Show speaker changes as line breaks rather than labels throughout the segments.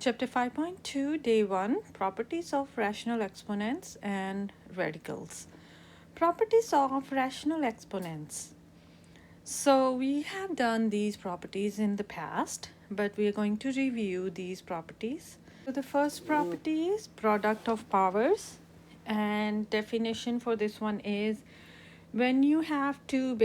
Chapter 5.2, Day 1, Properties of Rational Exponents and Radicals. Properties of rational exponents. So we have done these properties in the past, but we are going to review these properties. So the first property is product of powers, and definition for this one is when you have two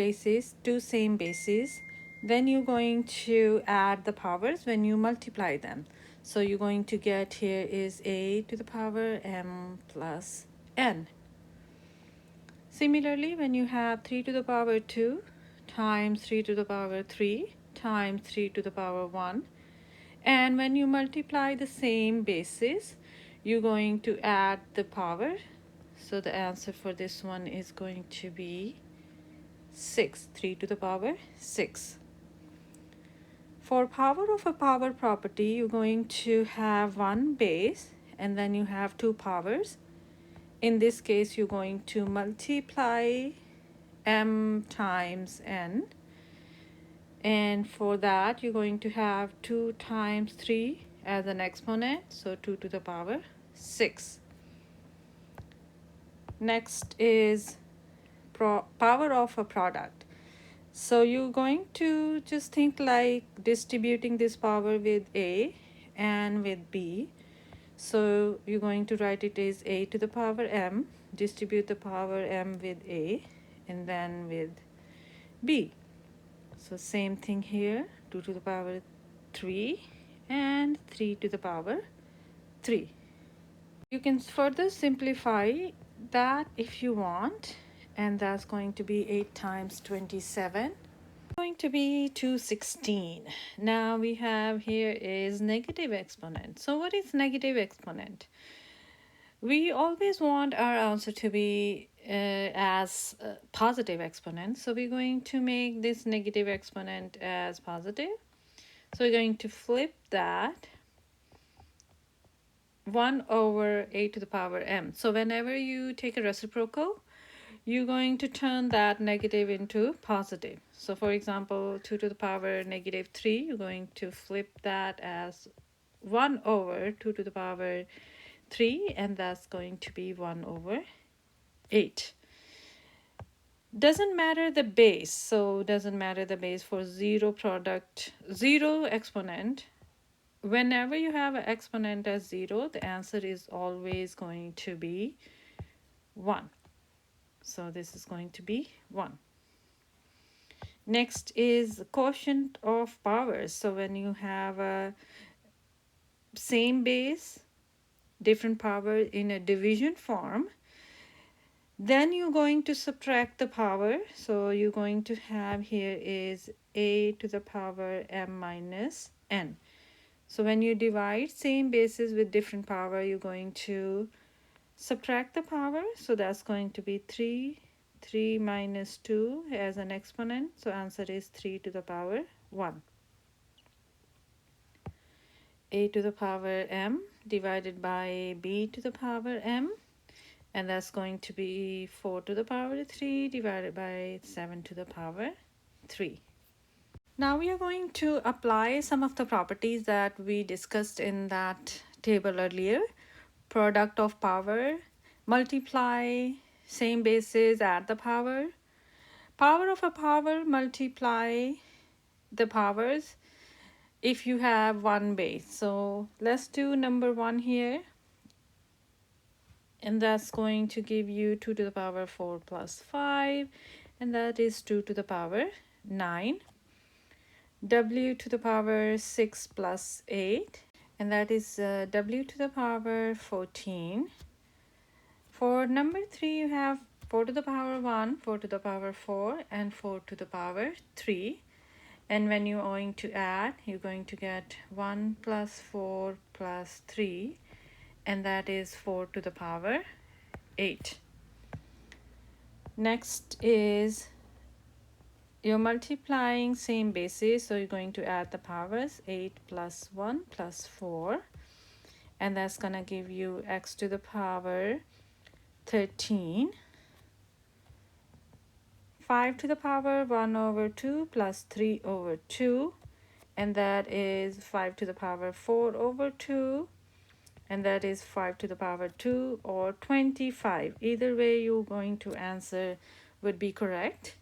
same bases, then you're going to add the powers when you multiply them. So you're going to get here is a to the power m plus n. Similarly, when you have 3 to the power 2 times 3 to the power 3 times 3 to the power 1, and when you multiply the same bases, you're going to add the power. So the answer for this one is going to be 6, 3 to the power 6. For power of a power property, you're going to have one base and then you have two powers. In this case, you're going to multiply m times n. And for that, you're going to have 2 times 3 as an exponent, so 2 to the power 6. Next is power of a product. So you're going to just think like distributing this power with A and with B. So you're going to write it as A to the power M, distribute the power M with A, and then with B. So same thing here, 2 to the power 3 and 3 to the power 3. You can further simplify that if you want, and that's going to be 8 times 27. Going to be 216. Now we have here is negative exponent. So what is negative exponent? We always want our answer to be as positive exponent. So we're going to make this negative exponent as positive. So we're going to flip that 1 over a to the power m. So whenever you take a reciprocal, you're going to turn that negative into positive. So for example, 2 to the power negative 3, you're going to flip that as 1 over 2 to the power 3, and that's going to be 1 over 8. Doesn't matter the base. So doesn't matter the base for zero exponent. Whenever you have an exponent as 0, the answer is always going to be 1. So this is going to be 1. Next is quotient of powers. So when you have a same base, different power in a division form, then you're going to subtract the power. So you're going to have here is a to the power m minus n. So when you divide same bases with different power, you're going to subtract the power. So that's going to be 3 minus 2 as an exponent. So answer is 3 to the power 1. A to the power m divided by b to the power m. And that's going to be 4 to the power 3 divided by 7 to the power 3. Now we are going to apply some of the properties that we discussed in that table earlier. Product of power, multiply, same bases, add the power. Power of a power, multiply the powers if you have one base. So let's do number 1 here. And that's going to give you 2 to the power 4 plus 5. And that is 2 to the power 9. W to the power 6 plus 8. And that is W to the power 14. For number 3, you have 4 to the power 1, 4 to the power 4, and 4 to the power 3. And when you're going to add, you're going to get 1 plus 4 plus 3. And that is 4 to the power 8. Next is you're multiplying same bases, so you're going to add the powers. 8 plus 1 plus 4, and that's gonna give you x to the power 13. 5 to the power 1 over 2 plus 3 over 2, and that is 5 to the power 4 over 2, and that is 5 to the power 2 or 25. Either way you're going to answer would be correct.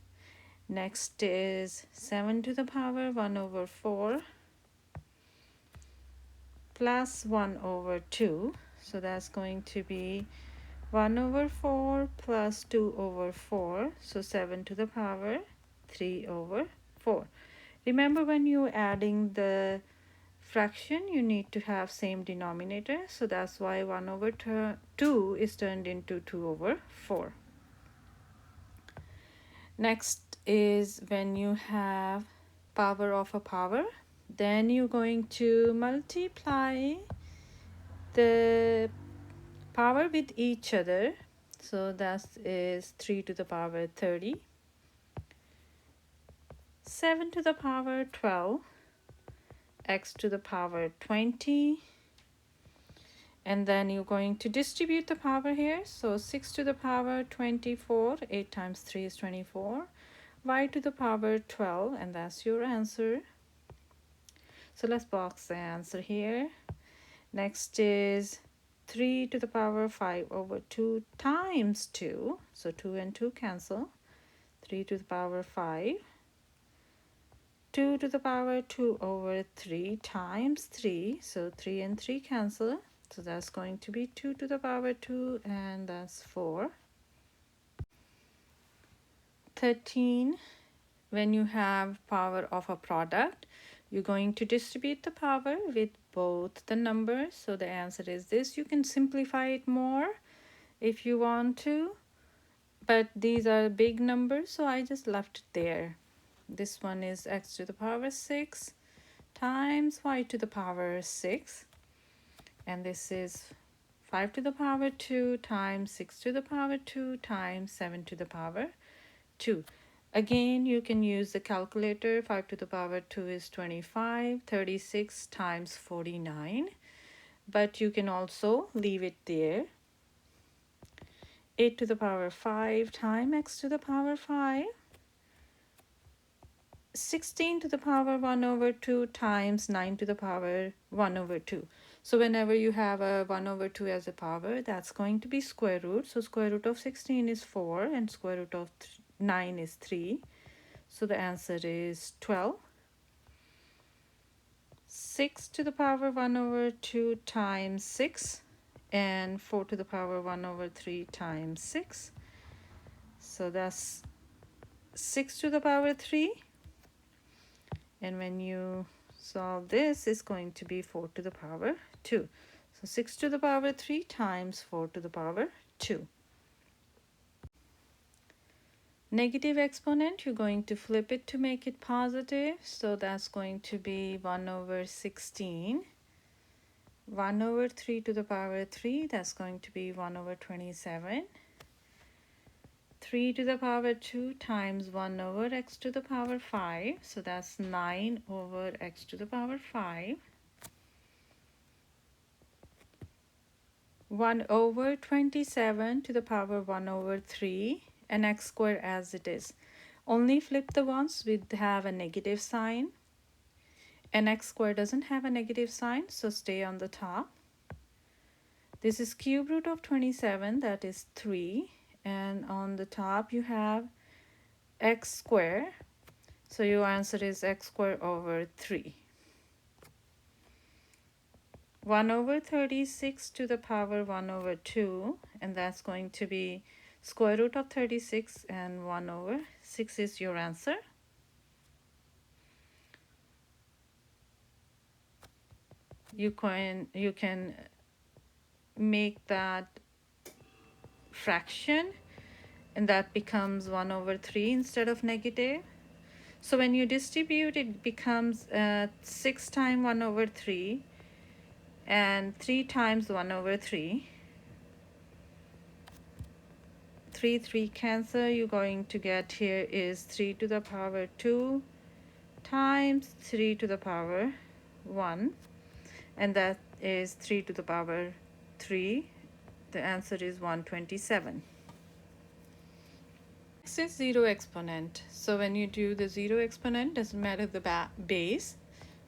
Next is 7 to the power 1 over 4 plus 1 over 2. So that's going to be 1 over 4 plus 2 over 4. So 7 to the power 3 over 4. Remember, when you're adding the fraction, you need to have same denominator. So that's why 1 over 2 is turned into 2 over 4. Next is when you have power of a power, then you're going to multiply the power with each other. So that is 3 to the power 30, 7 to the power 12, x to the power 20, and then you're going to distribute the power here. So 6 to the power 24, 8 times 3 is 24, y to the power 12, and that's your answer. So let's box the answer here. Next is 3 to the power 5 over 2 times 2. So 2 and 2 cancel. 3 to the power 5. 2 to the power 2 over 3 times 3. So 3 and 3 cancel. So that's going to be 2 to the power 2, and that's 4. 13. When you have power of a product, you're going to distribute the power with both the numbers. So the answer is this. You can simplify it more if you want to, but these are big numbers, so I just left it there. This one is x to the power 6 times y to the power 6, and this is 5 to the power 2 times 6 to the power 2 times 7 to the power 2. Again, you can use the calculator. 5 to the power 2 is 25, 36 times 49, but you can also leave it there. 8 to the power 5 times x to the power 5, 16 to the power 1 over 2 times 9 to the power 1 over 2. So whenever you have a 1 over 2 as a power, that's going to be square root. So square root of 16 is 4, and square root of 9 is 3. So the answer is 12. 6 to the power 1 over 2 times 6, and 4 to the power 1 over 3 times 6. So that's 6 to the power 3. And when you solve this, it's going to be 4 to the power 2. So 6 to the power 3 times 4 to the power 2. Negative exponent, you're going to flip it to make it positive. So that's going to be 1 over 16. 1 over 3 to the power 3, that's going to be 1 over 27. 3 to the power 2 times 1 over x to the power 5. So that's 9 over x to the power 5. 1 over 27 to the power 1 over 3, and x squared as it is. Only flip the ones with have a negative sign, and x squared doesn't have a negative sign, so stay on the top. This is cube root of 27, that is 3, and on the top you have x squared, so your answer is x squared over 3. 1 over 36 to the power 1 over 2, and that's going to be square root of 36, and 1 over 6 is your answer. You can make that fraction, and that becomes 1 over 3 instead of negative. So when you distribute, it becomes 6 times 1 over 3 and 3 times 1 over 3. 3 cancel. You're going to get here is 3 to the power 2 times 3 to the power 1, and that is 3 to the power 3. The answer is 127. Next is zero exponent. So when you do the zero exponent, doesn't matter the base,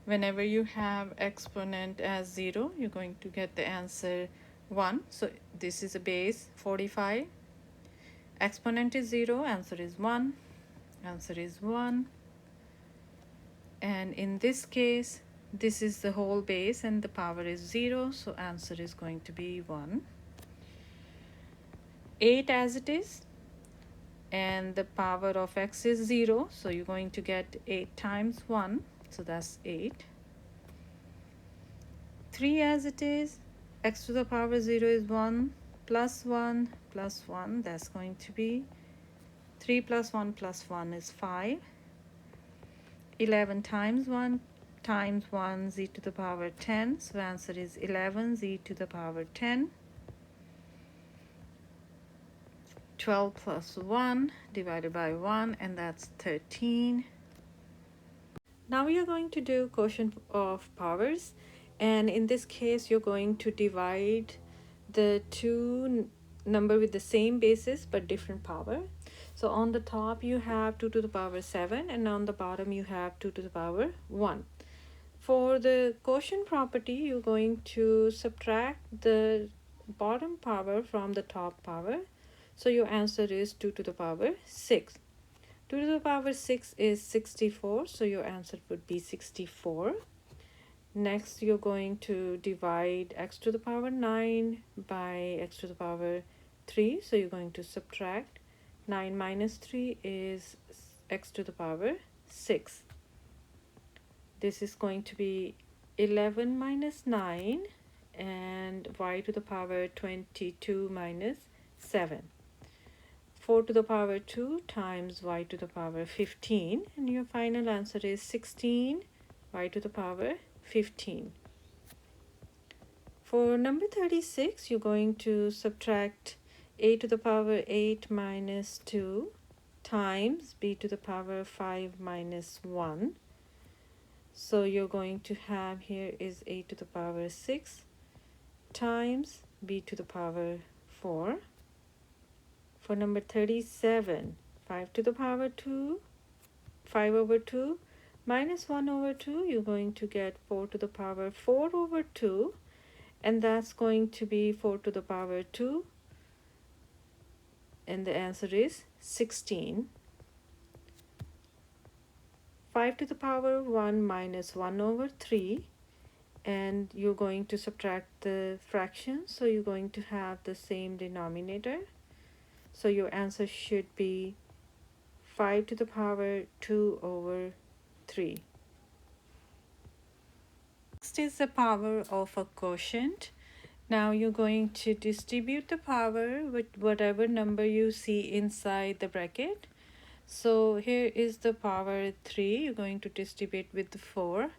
Whenever you have exponent as 0, you're going to get the answer 1. So this is a base 45. Exponent is 0, answer is 1. Answer is 1. And in this case, this is the whole base and the power is 0, so answer is going to be 1. 8 as it is, and the power of x is 0, so you're going to get 8 times 1, so that's 8. 3 as it is, x to the power 0 is 1, plus 1 plus 1, that's going to be 3 plus 1 plus 1 is 5. 11 times 1 times 1, z to the power 10, so answer is 11 z to the power 10. 12 plus 1 divided by 1, and that's 13. Now we are going to do quotient of powers, and in this case you're going to divide the two number with the same basis but different power. So on the top you have 2 to the power 7, and on the bottom you have 2 to the power 1. For the quotient property, you're going to subtract the bottom power from the top power. So your answer is 2 to the power 6. 2 to the power 6 is 64, so your answer would be 64. Next, you're going to divide x to the power 9 by x to the power 3. So you're going to subtract 9 minus 3 is x to the power 6. This is going to be 11 minus 9 and y to the power 22 minus 7. 4 to the power 2 times y to the power 15, and your final answer is 16 y to the power 15. For number 36, you're going to subtract a to the power 8 minus 2 times b to the power 5 minus 1. So you're going to have here is a to the power 6 times b to the power 4. For number 37, 5 to the power 2, 5 over 2 minus 1 over 2, you're going to get 4 to the power 4 over 2, and that's going to be 4 to the power 2, and the answer is 16. 5 to the power 1 minus 1 over 3, and you're going to subtract the fractions, so you're going to have the same denominator. So your answer should be 5 to the power 2 over 3. Next is the power of a quotient. Now you're going to distribute the power with whatever number you see inside the bracket. So here is the power 3. You're going to distribute with the 4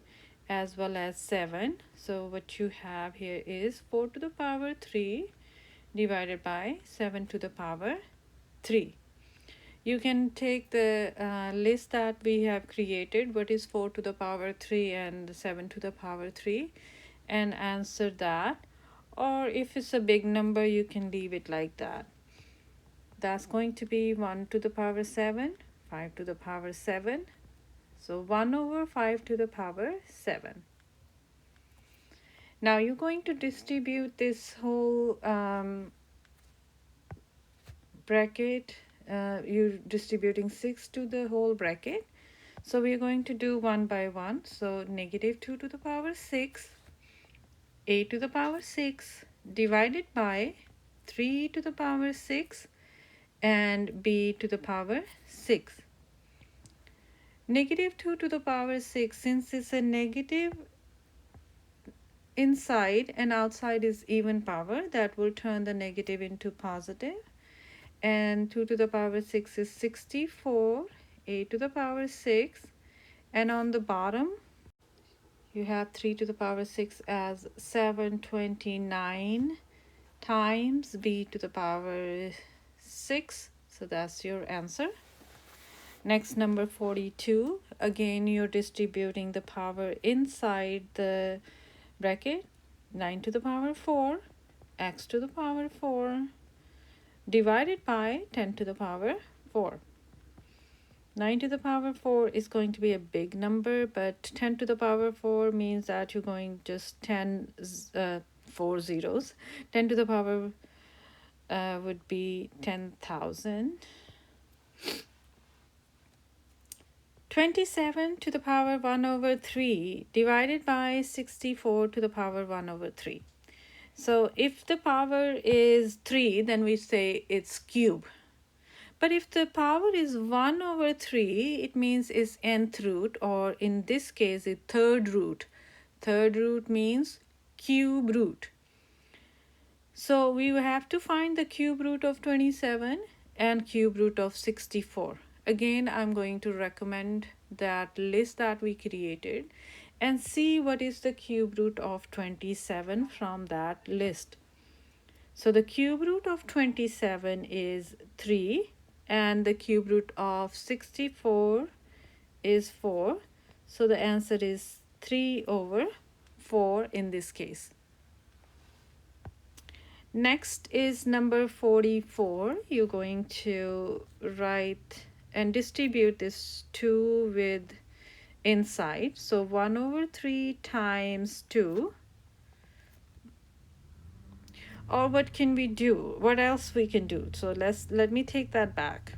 as well as 7. So what you have here is 4 to the power 3 divided by 7 to the power 3. You can take the list that we have created, what is 4 to the power 3 and 7 to the power 3, and answer that. Or if it's a big number, you can leave it like that. That's going to be 1 to the power 7, 5 to the power 7. So 1 over 5 to the power 7. Now you're going to distribute this whole bracket. You're distributing 6 to the whole bracket. So we're going to do one by one. So negative 2 to the power 6, a to the power 6 divided by 3 to the power 6 and b to the power 6. Negative 2 to the power 6, since it's a negative inside and outside is even power, that will turn the negative into positive. And 2 to the power 6 is 64, a to the power 6, and on the bottom you have 3 to the power 6 as 729 times b to the power 6. So that's your answer. Next, number 42. Again, you're distributing the power inside the bracket. 9 to the power 4, x to the power 4, divided by 10 to the power 4. 9 to the power 4 is going to be a big number, but 10 to the power 4 means that you're going just 4 zeros. 10 to the power would be 10,000. 27 to the power 1 over 3 divided by 64 to the power 1 over 3. So if the power is 3, then we say it's cube. But if the power is 1 over 3, it means it's nth root, or in this case, it's third root. Third root means cube root. So we will have to find the cube root of 27 and cube root of 64. Again, I'm going to recommend that list that we created and see what is the cube root of 27 from that list. So the cube root of 27 is 3 and the cube root of 64 is 4. So the answer is 3 over 4 in this case. Next is number 44. You're going to write and distribute this 2 with inside. So 1 over 3 times 2. Or what can we do? What else we can do? So let me take that back.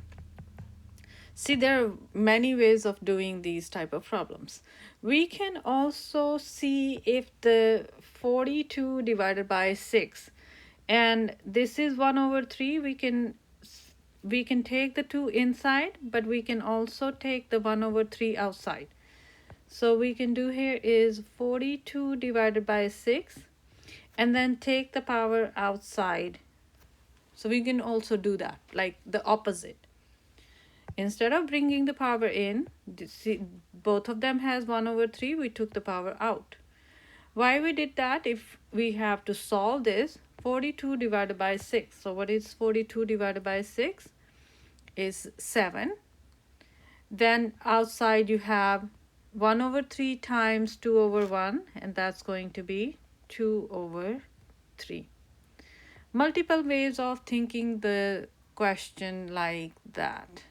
See, there are many ways of doing these type of problems. We can also see if the 42 divided by 6, and this is 1 over 3, we can take the 2 inside, but we can also take the 1 over 3 outside. So we can do here is 42 divided by 6 and then take the power outside. So we can also do that, like the opposite. Instead of bringing the power in, see, both of them has 1 over 3, we took the power out. Why we did that? If we have to solve this, 42 divided by 6. So what is 42 divided by 6? Is 7. Then outside you have 1 over 3 times 2 over 1, and that's going to be 2 over 3. Multiple ways of thinking the question like that.